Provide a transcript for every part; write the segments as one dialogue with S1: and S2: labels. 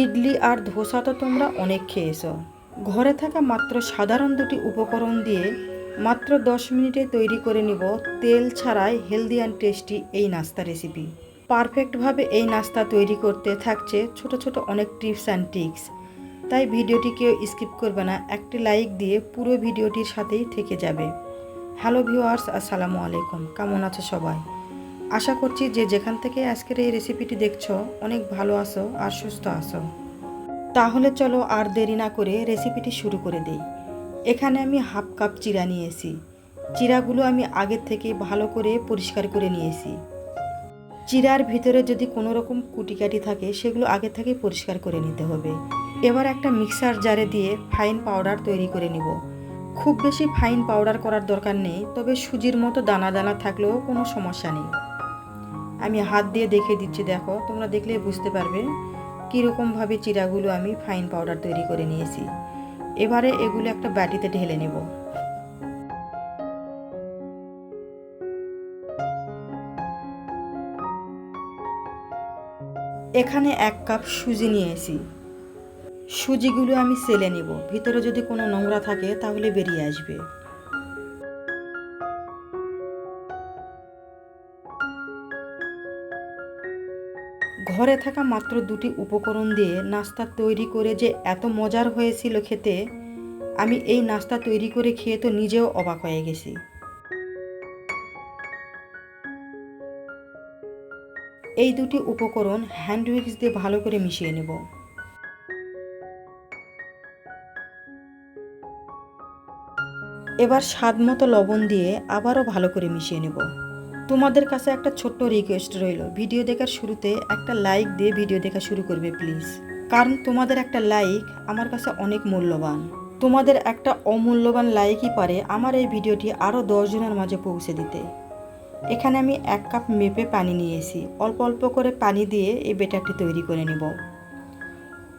S1: ইডলি আর ধোসা তো তোমরা অনেক খেয়েছো। ঘরে থাকা মাত্র সাধারণ দুটি উপকরণ দিয়ে মাত্র 10 মিনিটে তৈরি করে নিব তেল ছাড়াই হেলদি অ্যান্ড টেস্টি এই নাস্তা রেসিপি। পারফেক্টভাবে এই নাস্তা তৈরি করতে থাকছে ছোট ছোট অনেক টিপস অ্যান্ড ট্রিক্স। তাই ভিডিওটি কেউ স্কিপ করবে না, একটি লাইক দিয়ে পুরো ভিডিওটির সাথেই থেকে যাবে। হ্যালো ভিউয়ার্স, আসসালামু আলাইকুম। কেমন আছো সবাই? আশা করছি যে যেখান থেকে আজকের এই রেসিপিটি দেখছো অনেক ভালো আছো আর সুস্থ আছো। তাহলে চলো আর দেরি না করে রেসিপিটি শুরু করে দেই। এখানে আমি হাফ কাপ চিড়া নিয়েছি। চিড়াগুলো আমি আগের থেকে ভালো করে পরিষ্কার করে নিয়েছি। চিড়ার ভিতরে যদি কোনো রকম কুটিকাটি থাকে সেগুলো আগে থেকে পরিষ্কার করে নিতে হবে। এবার একটা মিক্সার জারে দিয়ে ফাইন পাউডার তৈরি করে নিব। খুব বেশি ফাইন পাউডার করার দরকার নেই, তবে সুজির মতো দানা দানা থাকলেও কোনো সমস্যা নেই। আমি হাত দিয়ে দেখে দিচ্ছি, দেখো তোমরা দেখলেই বুঝতে পারবে কীরকমভাবে চিড়াগুলো আমি ফাইন পাউডার তৈরি করে নিয়েছি। এবারে এগুলো একটা বাটিতে ঢেলে নেব। এখানে 1 কাপ সুজি নিয়েছি। সুজিগুলো আমি সেলে নেব, ভিতরে যদি কোনো নোংরা থাকে তাহলে বেরিয়ে আসবে। ঘরে থাকা মাত্র দুটি উপকরণ দিয়ে নাস্তা তৈরি করে যে এত মজার হয়েছিল খেতে, আমি এই নাস্তা তৈরি করে খেয়ে তো নিজেও অবাক হয়ে গেছি। এই দুটি উপকরণ হ্যান্ড উইক্স দিয়ে ভালো করে মিশিয়ে নেব। এবার স্বাদ মতো লবণ দিয়ে আবারও ভালো করে মিশিয়ে নেব। তোমাদের কাছে একটা ছোট্ট রিকোয়েস্ট রইল, ভিডিও দেখার শুরুতে একটা লাইক দিয়ে ভিডিও দেখা শুরু করবে প্লিজ। কারণ তোমাদের একটা লাইক আমার কাছে অনেক মূল্যবান। তোমাদের একটা অমূল্যবান লাইকই পারে আমার এই ভিডিওটি আরও 10 জনের মাঝে পৌঁছে দিতে। এখানে আমি 1 কাপ মেপে পানি নিয়েছি। অল্প অল্প করে পানি দিয়ে এই ব্যাটারটি তৈরি করে নেব।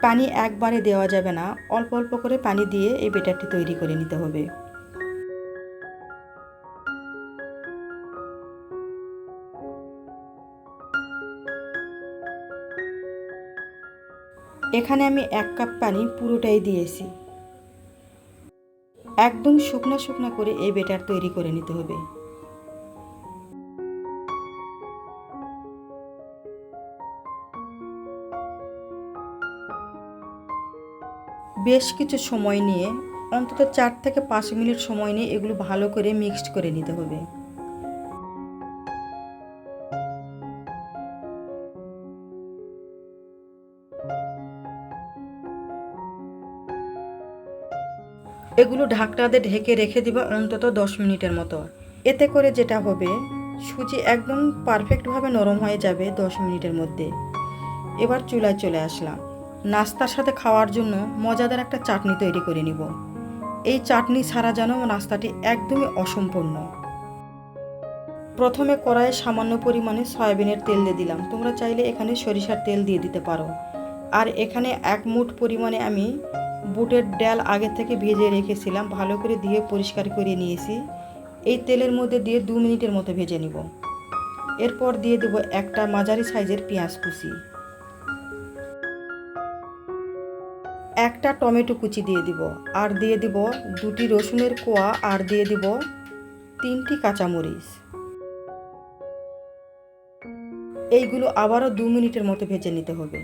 S1: পানি একবারে দেওয়া যাবে না, অল্প অল্প করে পানি দিয়ে এই ব্যাটারটি তৈরি করে নিতে হবে। এখানে আমি 1 কাপ পানি পুরোটাই দিয়েছি। একদম শুকনো শুকনো করে এই ব্যাটার তৈরি করে নিতে হবে। বেশ কিছু সময় নিয়ে, অন্তত 4 থেকে 5 মিনিট সময় নিয়ে এগুলো ভালো করে মিক্সড করে নিতে হবে। এগুলো ঢাকনা দিয়ে ঢেকে রেখে দিবা অন্তত 10 মিনিটের মতো। এতে করে যেটা হবে, সুজি একদম পারফেক্টভাবে নরম হয়ে যাবে 10 মিনিটের মধ্যে। এবার চুলায় চলে আসলাম। নাস্তার সাথে খাওয়ার জন্য মজাদার একটা চাটনি তৈরি করে নিব। এই চাটনি ছাড়া যেন নাস্তাটি একদমই অসম্পূর্ণ। প্রথমে কড়াইয়ে সামান্য পরিমাণে সয়াবিনের তেল দিয়ে দিলাম। তোমরা চাইলে এখানে সরিষার তেল দিয়ে দিতে পারো। আর এখানে 1 মুঠ পরিমাণে আমি বুটের ডাল আগে থেকে ভেজে রেখেছিলাম, ভালো করে দিয়ে পরিষ্কার করে নিয়েছি। এই তেলের মধ্যে দিয়ে 2 মিনিটের মতো ভেজে নিব। এরপর দিয়ে দেব একটা মাঝারি সাইজের পেঁয়াজ কুচি, একটা টমেটো কুচি দিয়ে দিব, আর দিয়ে দিব 2টি রসুনের কোয়া, আর দিয়ে দিব 3টি কাঁচামরিচ। এইগুলো আবারও 2 মিনিটের মতো ভেজে নিতে হবে।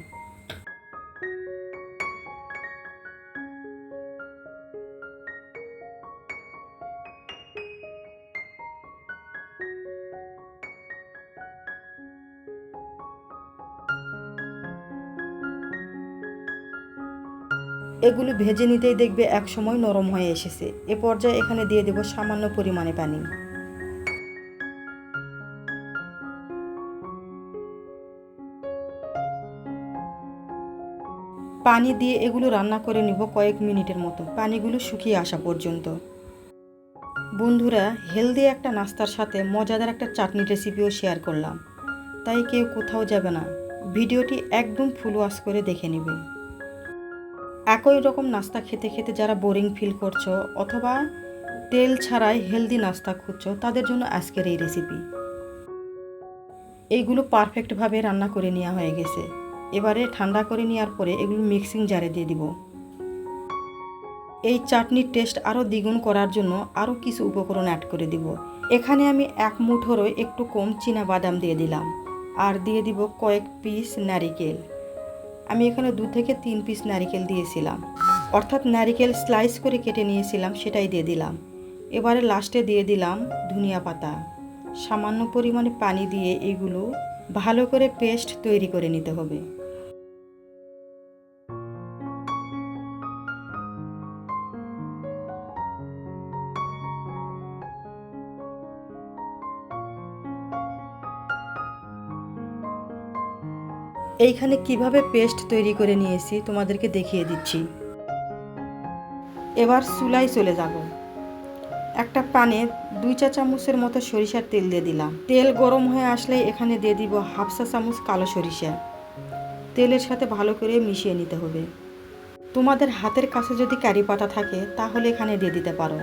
S1: এগুলো ভেজে নিতেই দেখবে এক সময় নরম হয়ে এসেছে। এ পর্যায়ে এখানে দিয়ে দেব সামান্য পরিমাণে পানি। পানি দিয়ে এগুলো রান্না করে নিব কয়েক মিনিটের মতো, পানিগুলো শুকিয়ে আসা পর্যন্ত। বন্ধুরা, হেলদি একটা নাস্তার সাথে মজাদার একটা চাটনি রেসিপিও শেয়ার করলাম, তাই কেউ কোথাও যাবে না, ভিডিওটি একদম ফুল ওয়াচ করে দেখে নেবে। একই রকম নাস্তা খেতে খেতে যারা বোরিং ফিল করছো অথবা তেল ছাড়াই হেলদি নাস্তা খুঁজছো, তাদের জন্য আজকের এই রেসিপি। এইগুলো পারফেক্টভাবে রান্না করে নেওয়া হয়ে গেছে। এবারে ঠান্ডা করে নেওয়ার পরে এগুলো মিক্সিং জারে দিয়ে দিব। এই চাটনির টেস্ট আরও দ্বিগুণ করার জন্য আরও কিছু উপকরণ অ্যাড করে দিব। এখানে আমি 1 মুঠোরও একটু কম চীনা বাদাম দিয়ে দিলাম, আর দিয়ে দিব কয়েক পিস নারিকেল। আমি এখানে 2 থেকে 3 পিস নারিকেল দিয়েছিলাম, অর্থাৎ নারিকেল স্লাইস করে কেটে নিয়েছিলাম, সেটাই দিয়ে দিলাম। এবারে লাস্টে দিয়ে দিলাম ধনিয়া পাতা। সামান্য পরিমাণে পানি দিয়ে এগুলো ভালো করে পেস্ট তৈরি করে নিতে হবে। এইখানে কিভাবে পেস্ট তৈরি করে নিয়েছি তোমাদেরকে দেখিয়ে দিচ্ছি। এবার চুলায় চলে যাব। একটা প্যানে 2 চা চামচের মতো সরিষার তেল দিয়ে দিলাম। তেল গরম হয়ে আসলে এখানে দিয়ে দিব 1/2 চা চামচ কালো সরিষা। তেলের সাথে ভালো করে মিশিয়ে নিতে হবে। তোমাদের হাতের কাছে যদি কারি পাতা থাকে তাহলে এখানে দিয়ে দিতে পারো।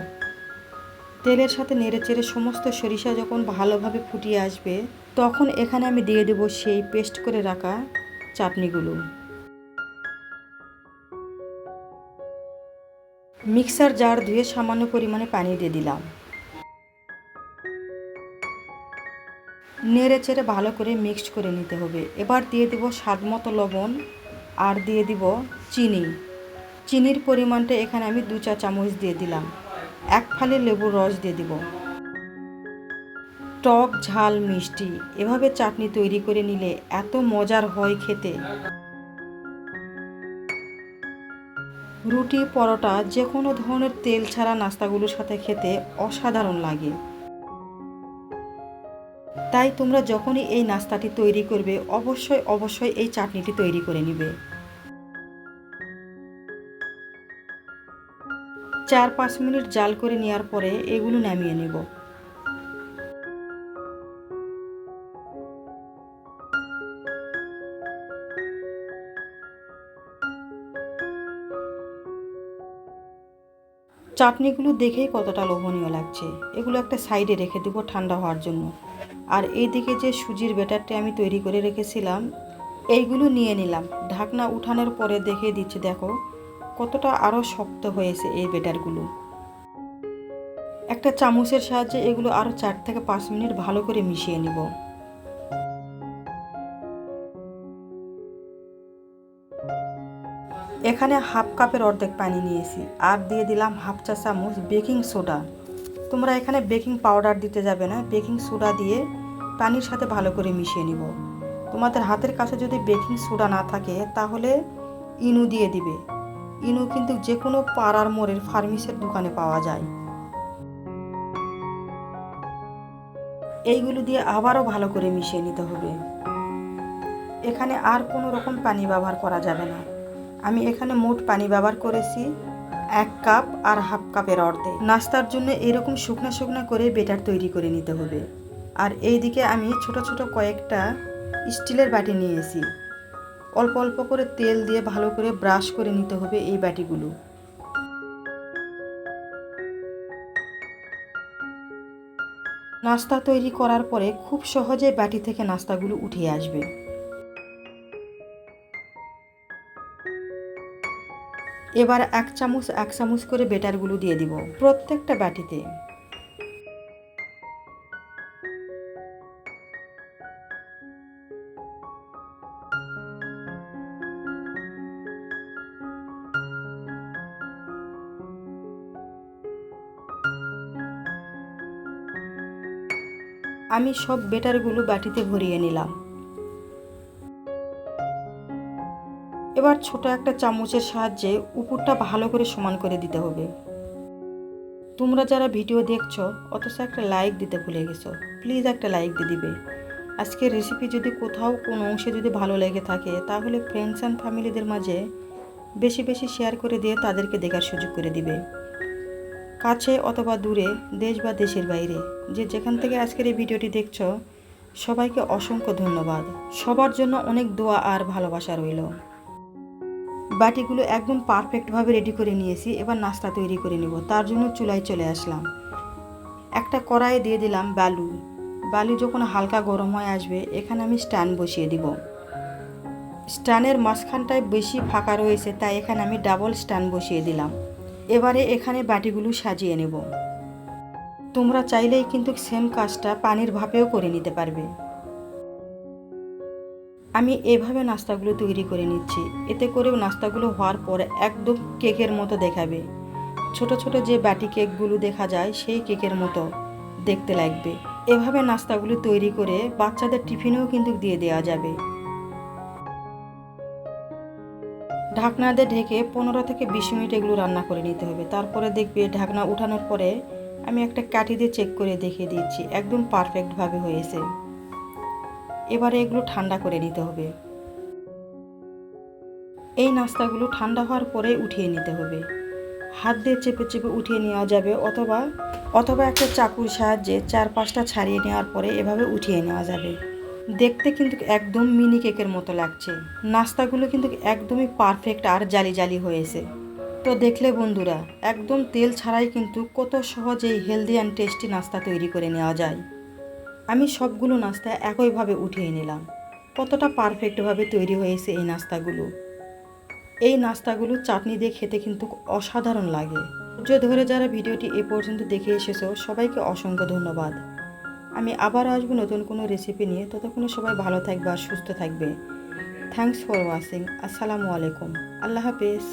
S1: তেলের সাথে নেড়েচেড়ে সমস্ত সরিষা যখন ভালোভাবে ফুটিয়ে আসবে, তখন এখানে আমি দিয়ে দেব সেই পেস্ট করে রাখা চাটনিগুলো। মিক্সার জার ধুয়ে সামান্য পরিমাণে পানি দিয়ে দিলাম। নেড়ে চেড়ে ভালো করে মিক্সড করে নিতে হবে। এবার দিয়ে দেব স্বাদ মতো লবণ, আর দিয়ে দিব চিনি। চিনির পরিমাণটা এখানে আমি 2 চা চামচ দিয়ে দিলাম। 1 ফালি লেবুর রস দিয়ে দিব। টক ঝাল মিষ্টি এভাবে চাটনি তৈরি করে নিলে এত মজার হয় খেতে। রুটি, পরোটা, যে কোনো ধরনের তেল ছাড়া নাস্তাগুলোর সাথে খেতে অসাধারণ লাগে। তাই তোমরা যখনই এই নাস্তাটি তৈরি করবে অবশ্যই এই চাটনিটি তৈরি করে নিবে। 4-5 মিনিট জাল করে নেওয়ার পরে এগুলো নামিয়ে নেব। চাটনিগুলো দেখেই কতটা লোভনীয় লাগছে। এগুলো একটা সাইডে রেখে দেবো ঠান্ডা হওয়ার জন্য। আর এইদিকে যে সুজির ব্যাটারটি আমি তৈরি করে রেখেছিলাম, এইগুলো নিয়ে নিলাম। ঢাকনা উঠানোর পরে দেখিয়ে দিচ্ছি, দেখো কতটা আরও শক্ত হয়েছে এই ব্যাটারগুলো। একটা চামচের সাহায্যে এগুলো আরও 4 থেকে 5 মিনিট ভালো করে মিশিয়ে নেব। এখানে 1/2 কাপের অর্ধেক পানি নিয়েছি, আর দিয়ে দিলাম 1/2 চা চামচ বেকিং সোডা। তোমরা এখানে বেকিং পাউডার দিতে যাবে না, বেকিং সোডা দিয়ে পানির সাথে ভালো করে মিশিয়ে নিব। তোমাদের হাতের কাছে যদি বেকিং সোডা না থাকে তাহলে ইনো দিয়ে দিবে। ইনো কিন্তু যে কোনো পাড়ার মোড়ের ফার্মেসির দোকানে পাওয়া যায়। এইগুলো দিয়ে আবারও ভালো করে মিশিয়ে নিতে হবে। এখানে আর কোনো রকম পানি ব্যবহার করা যাবে না। আমি এখানে মোট পানি ব্যবহার করেছি 1 কাপ আর 1/2 কাপের অর্ধেক। নাস্তার জন্য এরকম শুকনো শুকনো করে ব্যাটার তৈরি করে নিতে হবে। আর এইদিকে আমি ছোট ছোট কয়েকটা স্টিলের বাটি নিয়েছি। অল্প অল্প করে তেল দিয়ে ভালো করে ব্রাশ করে নিতে হবে এই বাটিগুলো। নাস্তা তৈরি করার পরে খুব সহজে বাটি থেকে নাস্তাগুলো উঠে আসবে। এবার 1 চামচ করে ব্যাটারগুলো দিয়ে দিব প্রত্যেকটা বাটিতে। আমি সব ব্যাটারগুলো বাটিতে ভরিয়ে নিলাম। এবার ছোট একটা চামচের সাহায্যে উপরটা ভালো করে সমান করে দিতে হবে। তোমরা যারা ভিডিও দেখছো অথচ একটা লাইক দিতে ভুলে গেছো, প্লিজ একটা লাইক দিয়ে দিবে। আজকের রেসিপি যদি কোথাও কোনো অংশে যদি ভালো লেগে থাকে তাহলে ফ্রেন্ডস অ্যান্ড ফ্যামিলিদের মাঝে বেশি বেশি শেয়ার করে দিয়ে তাদেরকে দেখার সুযোগ করে দিবে। কাছে অথবা দূরে, দেশ বা দেশের বাইরে, যে যেখান থেকে আজকের এই ভিডিওটি দেখছো সবাইকে অসংখ্য ধন্যবাদ। সবার জন্য অনেক দোয়া আর ভালোবাসা রইল। বাটিগুলো একদম পারফেক্টভাবে রেডি করে নিয়েছি। এবার নাস্তা তৈরি করে নেব। তার জন্য চুলায় চলে আসলাম। একটা কড়াইয়ে দিয়ে দিলাম বালু। যখন হালকা গরম হয়ে আসবে এখানে আমি স্ট্যান্ড বসিয়ে দিব। স্ট্যান্ডের মাঝখানটায় বেশি ফাঁকা রয়েছে, তাই এখানে আমি ডাবল স্ট্যান্ড বসিয়ে দিলাম। এবারে এখানে বাটিগুলো সাজিয়ে নেব। তোমরা চাইলেই কিন্তু সেম কাজটা পানির ভাপেও করে নিতে পারবে। আমি এভাবে নাস্তাগুলো তৈরি করে নিচ্ছি, এতে করে নাস্তাগুলো হওয়ার পরে একদম কেকের মতো দেখাবে। ছোট ছোট যে বাটি কেকগুলো দেখা যায় সেই কেকের মতো দেখতে লাগবে। এভাবে নাস্তাগুলো তৈরি করে বাচ্চাদের টিফিনেও কিন্তু দিয়ে দেওয়া যাবে। ঢাকনা দিয়ে ঢেকে 15 থেকে 20 মিনিট এগুলো রান্না করে নিতে হবে। তারপরে দেখবে ঢাকনা উঠানোর পরে আমি একটা কাঠি দিয়ে চেক করে দেখিয়ে দিচ্ছি, একদম পারফেক্টভাবে হয়েছে। এবারে এগুলো ঠান্ডা করে নিতে হবে। এই নাস্তাগুলো ঠান্ডা হওয়ার পরে উঠিয়ে নিতে হবে। হাত দিয়ে চেপে চেপে উঠিয়ে নেওয়া যাবে, অথবা একটা চাকুর সাহায্যে 4-5টা ছাড়িয়ে নেওয়ার পরে এভাবে উঠিয়ে নেওয়া যাবে। দেখতে কিন্তু একদম মিনি কেকের মতো লাগছে। নাস্তাগুলো কিন্তু একদমই পারফেক্ট আর জালি জালি হয়েছে। তো দেখলে বন্ধুরা, একদম তেল ছাড়াই কিন্তু কত সহজেই হেলদি অ্যান্ড টেস্টি নাস্তা তৈরি করে নেওয়া যায়। আমি সবগুলো নাস্তা একইভাবে উঠিয়ে নিলাম। কতটা পারফেক্টভাবে তৈরি হয়েছে এই নাস্তাগুলো। এই নাস্তাগুলো চাটনি দিয়ে খেতে কিন্তু অসাধারণ লাগে। ধৈর্য ধরে যারা ভিডিওটি এ পর্যন্ত দেখে এসেছো সবাইকে অসংখ্য ধন্যবাদ। আমি আবার আসবো নতুন কোনো রেসিপি নিয়ে। ততক্ষণে সবাই ভালো থাকবে আর সুস্থ থাকবে। Thanks for watching. আসসালামু আলাইকুম। আল্লাহ হাফেজ।